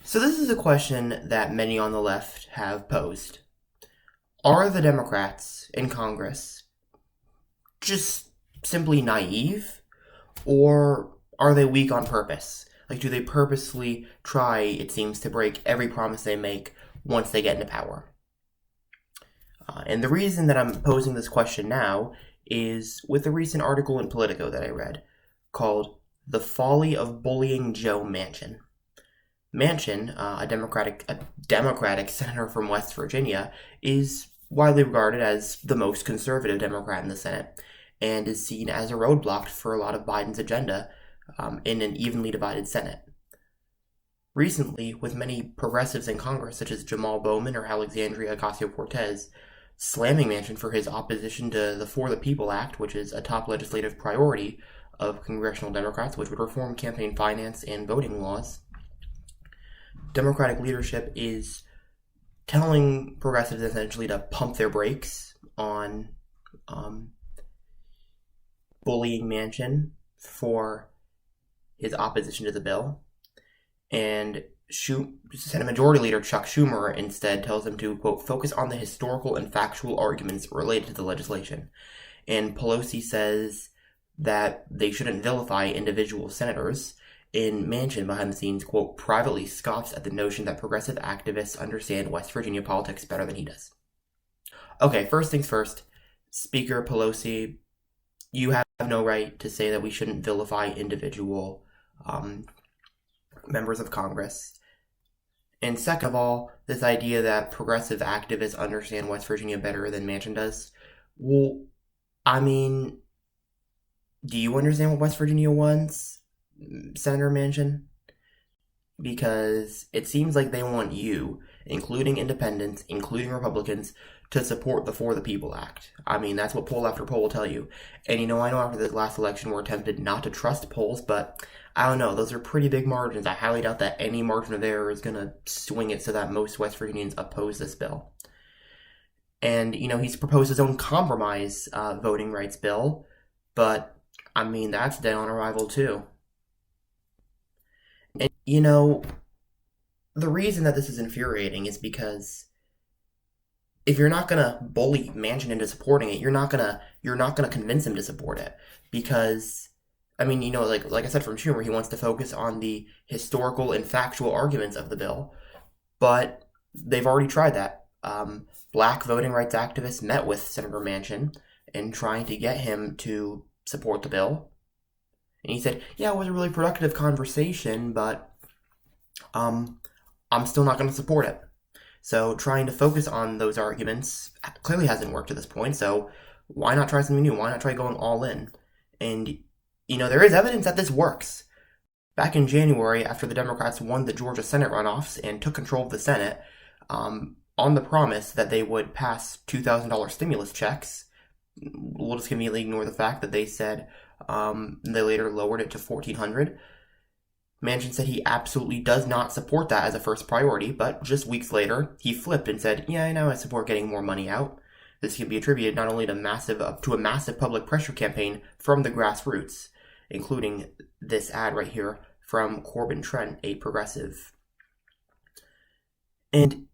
So this is a question that many on the left have posed. Are the Democrats in Congress just simply naive, or are they weak on purpose? Like, do they purposely try, it seems, to break every promise they make once they get into power? And the reason that I'm posing this question now is with a recent article in Politico that I read called The Folly of Bullying Joe Manchin. Manchin, a Democratic senator from West Virginia, is widely regarded as the most conservative Democrat in the Senate and is seen as a roadblock for a lot of Biden's agenda in an evenly divided Senate. Recently, with many progressives in Congress, such as Jamal Bowman or Alexandria Ocasio-Cortez, slamming Manchin for his opposition to the For the People Act, which is a top legislative priority of congressional Democrats, which would reform campaign finance and voting laws, Democratic leadership is telling progressives essentially to pump their brakes on bullying Manchin for his opposition to the bill. And Senate Majority Leader Chuck Schumer instead tells him to, quote, focus on the historical and factual arguments related to the legislation. And Pelosi says that they shouldn't vilify individual senators. And Manchin, behind the scenes, quote, privately scoffs at the notion that progressive activists understand West Virginia politics better than he does. Okay, first things first. Speaker Pelosi, you have no right to say that we shouldn't vilify individual members of Congress. And second of all, this idea that progressive activists understand West Virginia better than Manchin does. Well, I mean, do you understand what West Virginia wants, Senator Manchin? Because it seems like they want you, including independents, including Republicans, to support the For the People Act. I mean, that's what poll after poll will tell you. And I know after this last election we're tempted not to trust polls, but I don't know, those are pretty big margins. I highly doubt that any margin of error is going to swing it so that most West Virginians oppose this bill. And, he's proposed his own compromise voting rights bill, but, I mean, that's dead on arrival too. And, the reason that this is infuriating is because if you're not gonna bully Manchin into supporting it, you're not gonna convince him to support it. Because, I mean, like I said from Schumer, he wants to focus on the historical and factual arguments of the bill, but they've already tried that. Black voting rights activists met with Senator Manchin and trying to get him to support the bill. And he said, yeah, it was a really productive conversation, but I'm still not going to support it. So trying to focus on those arguments clearly hasn't worked to this point, so why not try something new? Why not try going all in? And, there is evidence that this works. Back in January, after the Democrats won the Georgia Senate runoffs and took control of the Senate, on the promise that they would pass $2,000 stimulus checks, we'll just conveniently ignore the fact that they said they later lowered it to $1,400. Manchin said he absolutely does not support that as a first priority, but just weeks later, he flipped and said, yeah, I know I support getting more money out. This can be attributed not only to a massive public pressure campaign from the grassroots, including this ad right here from Corbin Trent, a progressive. And,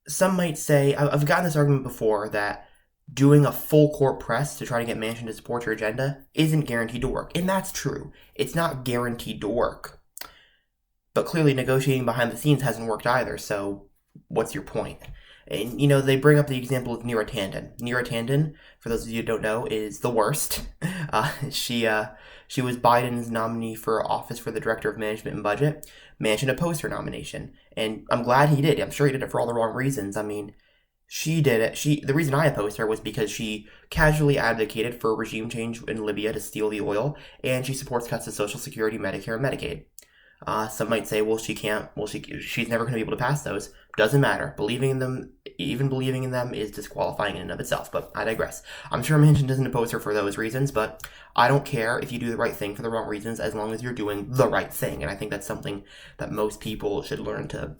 some might say, I've gotten this argument before, that doing a full court press to try to get Manchin to support your agenda isn't guaranteed to work. And that's true. It's not guaranteed to work. But clearly negotiating behind the scenes hasn't worked either, so what's your point? And, they bring up the example of Neera Tanden. Neera Tanden, for those of you who don't know, is the worst. She was Biden's nominee for office for the Director of Management and Budget. Manchin opposed her nomination. And I'm glad he did. I'm sure he did it for all the wrong reasons. I mean, she did it. The reason I opposed her was because she casually advocated for a regime change in Libya to steal the oil, and she supports cuts to Social Security, Medicare, and Medicaid. Some might say, well, she can't. Well, she's never going to be able to pass those. Doesn't matter. Even believing in them, is disqualifying in and of itself. But I digress. I'm sure Manchin doesn't oppose her for those reasons, but I don't care if you do the right thing for the wrong reasons, as long as you're doing the right thing. And I think that's something that most people should learn to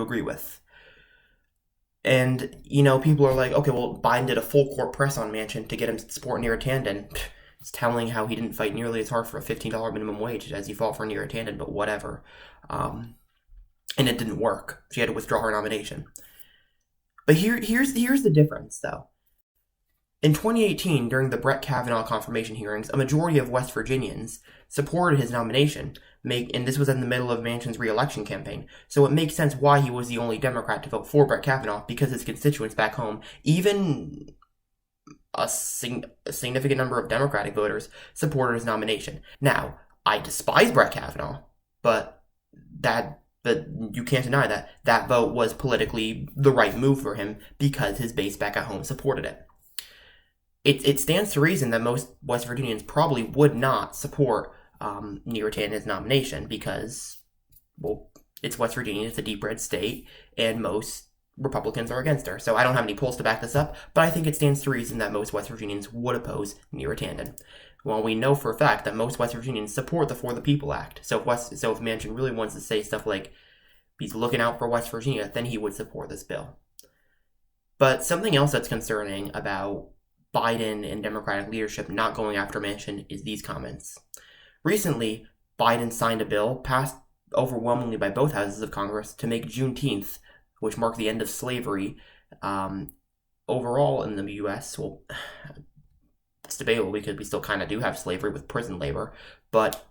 agree with. And, people are like, okay, well, Biden did a full court press on Manchin to get him to support Neera Tanden. It's telling how he didn't fight nearly as hard for a $15 minimum wage as he fought for Neera Tanden, but whatever. And it didn't work. She had to withdraw her nomination. But here's the difference, though. In 2018, during the Brett Kavanaugh confirmation hearings, a majority of West Virginians supported his nomination, and this was in the middle of Manchin's re-election campaign. So it makes sense why he was the only Democrat to vote for Brett Kavanaugh, because his constituents back home, even a significant number of Democratic voters, supported his nomination. Now, I despise Brett Kavanaugh, but you can't deny that vote was politically the right move for him because his base back at home supported it. It stands to reason that most West Virginians probably would not support Neera Tanden's nomination because, well, it's West Virginia, it's a deep red state, and most Republicans are against her. So I don't have any polls to back this up, but I think it stands to reason that most West Virginians would oppose Neera Tanden. Well, we know for a fact that most West Virginians support the For the People Act. So if Manchin really wants to say stuff like he's looking out for West Virginia, then he would support this bill. But something else that's concerning about Biden and Democratic leadership not going after Manchin is these comments. Recently, Biden signed a bill passed overwhelmingly by both houses of Congress to make Juneteenth, which marked the end of slavery, overall in the U.S. Well, it's debatable because we still kind of do have slavery with prison labor, but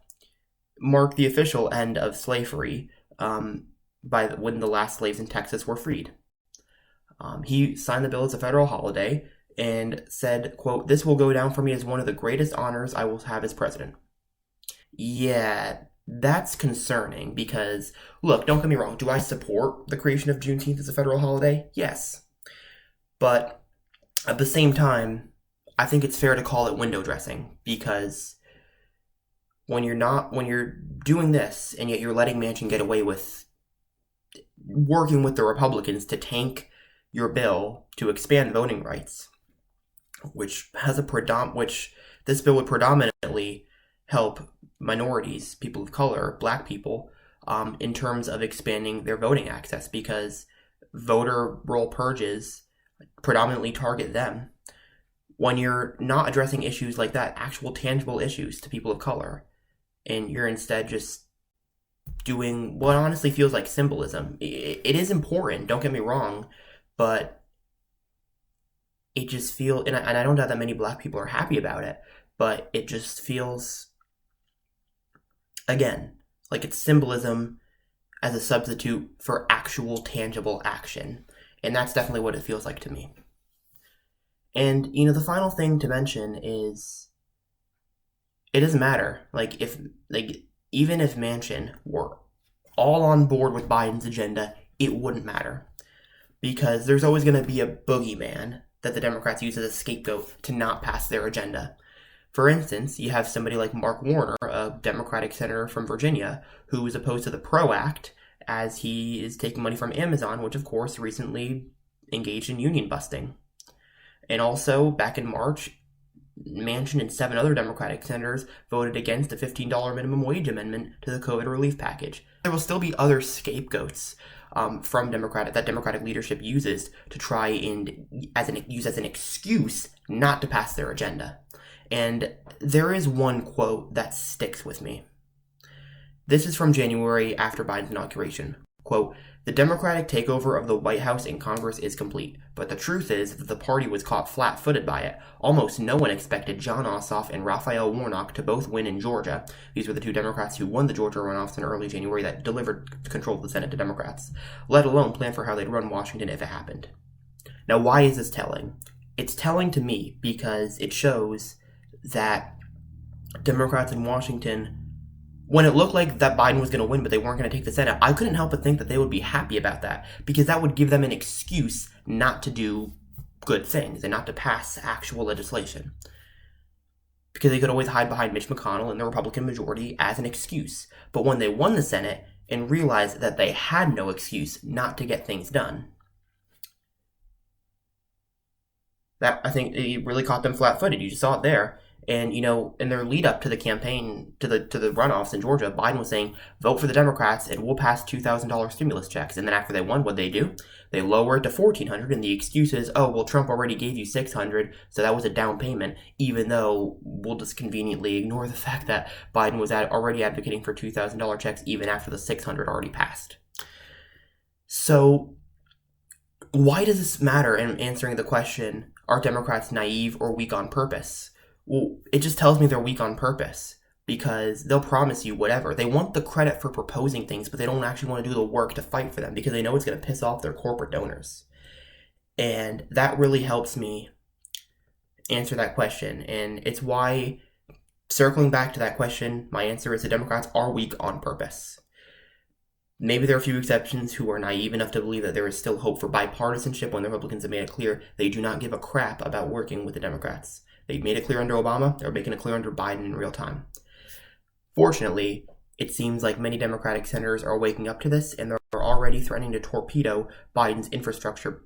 mark the official end of slavery when the last slaves in Texas were freed. He signed the bill as a federal holiday and said, quote, "This will go down for me as one of the greatest honors I will have as president." Yeah, that's concerning because, look, don't get me wrong, do I support the creation of Juneteenth as a federal holiday? Yes. But at the same time, I think it's fair to call it window dressing because when you're doing this and yet you're letting Manchin get away with working with the Republicans to tank your bill to expand voting rights, which this bill would predominantly help minorities, people of color, black people, in terms of expanding their voting access because voter roll purges predominantly target them. When you're not addressing issues like that, actual tangible issues to people of color, and you're instead just doing what honestly feels like symbolism. It is important, don't get me wrong, but it just feels, and I don't doubt that many black people are happy about it, but it just feels, again, like it's symbolism as a substitute for actual tangible action. And that's definitely what it feels like to me. And, the final thing to mention is it doesn't matter. Even if Manchin were all on board with Biden's agenda, it wouldn't matter. Because there's always going to be a boogeyman that the Democrats use as a scapegoat to not pass their agenda. For instance, you have somebody like Mark Warner, a Democratic senator from Virginia, who is opposed to the PRO Act as he is taking money from Amazon, which of course recently engaged in union busting. And also, back in March, Manchin and 7 other Democratic senators voted against a $15 minimum wage amendment to the COVID relief package. There will still be other scapegoats from Democratic leadership uses to try and use as an excuse not to pass their agenda. And there is one quote that sticks with me. This is from January after Biden's inauguration. Quote, "The Democratic takeover of the White House and Congress is complete, but the truth is that the party was caught flat-footed by it. Almost no one expected Jon Ossoff and Raphael Warnock to both win in Georgia." These were the 2 Democrats who won the Georgia runoffs in early January that delivered control of the Senate to Democrats, let alone plan for how they'd run Washington if it happened. Now, why is this telling? It's telling to me because it shows that Democrats in Washington, when it looked like that Biden was going to win, but they weren't going to take the Senate, I couldn't help but think that they would be happy about that because that would give them an excuse not to do good things and not to pass actual legislation. Because they could always hide behind Mitch McConnell and the Republican majority as an excuse. But when they won the Senate and realized that they had no excuse not to get things done, that, I think, it really caught them flat-footed. You just saw it there. And, in their lead up to the campaign, to the runoffs in Georgia, Biden was saying, vote for the Democrats and we'll pass $2,000 stimulus checks. And then after they won, what'd they do? They lower it to $1,400, and the excuse is, oh, well, Trump already gave you $600, so that was a down payment, even though we'll just conveniently ignore the fact that Biden was already advocating for $2,000 checks even after the $600 already passed. So why does this matter in answering the question, are Democrats naive or weak on purpose? Well, it just tells me they're weak on purpose, because they'll promise you whatever. They want the credit for proposing things, but they don't actually want to do the work to fight for them because they know it's going to piss off their corporate donors. And that really helps me answer that question. And it's why, circling back to that question, my answer is the Democrats are weak on purpose. Maybe there are a few exceptions who are naive enough to believe that there is still hope for bipartisanship when the Republicans have made it clear they do not give a crap about working with the Democrats. They made it clear under Obama. They're making it clear under Biden in real time. Fortunately, it seems like many Democratic senators are waking up to this, and they're already threatening to torpedo Biden's infrastructure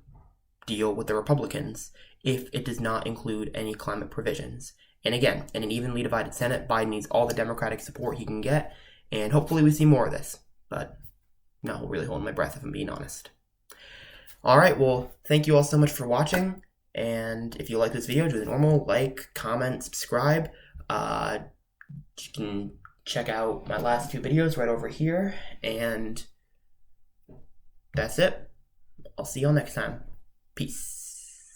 deal with the Republicans if it does not include any climate provisions. And again, in an evenly divided Senate, Biden needs all the Democratic support he can get, and hopefully we see more of this. But no, I'm really holding my breath if I'm being honest. All right, well, thank you all so much for watching. And if you like this video, do the normal, like, comment, subscribe. You can check out my last 2 videos right over here. And that's it. I'll see y'all next time. Peace.